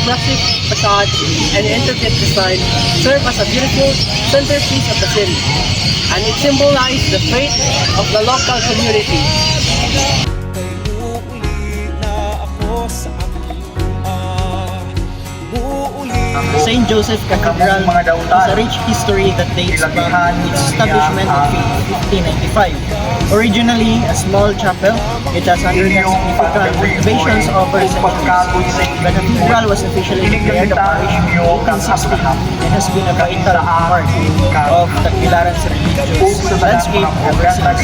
impressive facade and intricate design serve as a beautiful centerpiece of the city, and it symbolizes the faith of the local community. St. Joseph Cathedral has a rich history that dates back to its establishment in 1595. Originally a small chapel, it has undergone significant renovations over the centuries. The cathedral was officially declared a parish in 1860 and has been a vital part of Tagbilaran's religious landscape ever since.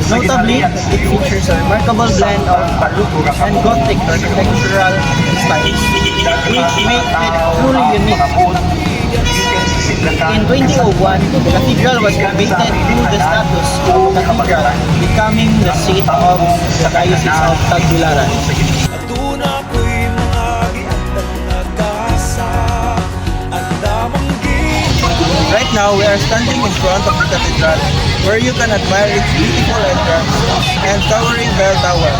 Notably, it features a remarkable blend of Baroque and Gothic architectural styles, which make it truly unique. In 2001, the cathedral was elevated to the status of cathedral, becoming the seat of the Diocese of Tagbilaran. Right now, we are standing in front of the cathedral, where you can admire its beautiful entrance and towering bell tower.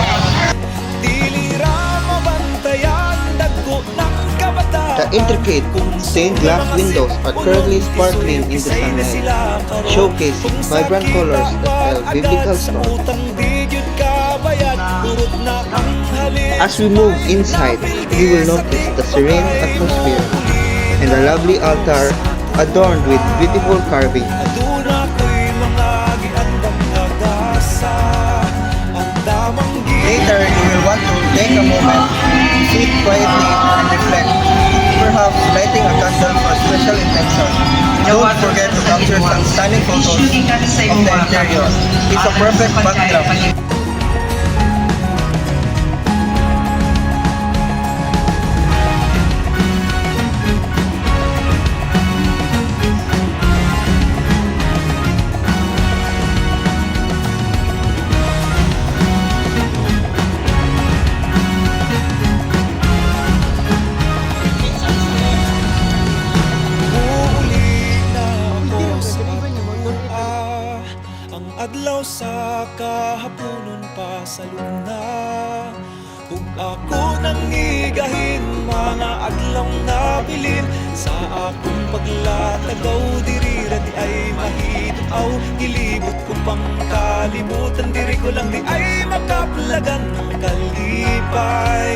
The intricate stained glass windows are currently sparkling in the sunlight, showcasing vibrant colors that tell biblical stories. As we move inside, you will notice the serene atmosphere and a lovely altar adorned with beautiful carving. Later, you will want to take a moment, sit quietly and reflect, perhaps lighting a candle for special intention. Don't forget to capture some stunning photos of the interior. It's a perfect backdrop. Adlaw sa kahaponon pa sa luna, kung ako nang igahin mga adlaw na bilin sa akong paglatagaw diri ra di ay mahitaw, gilibot ko pang kalibutan diri ko lang di ay makaplagan ng kalipay.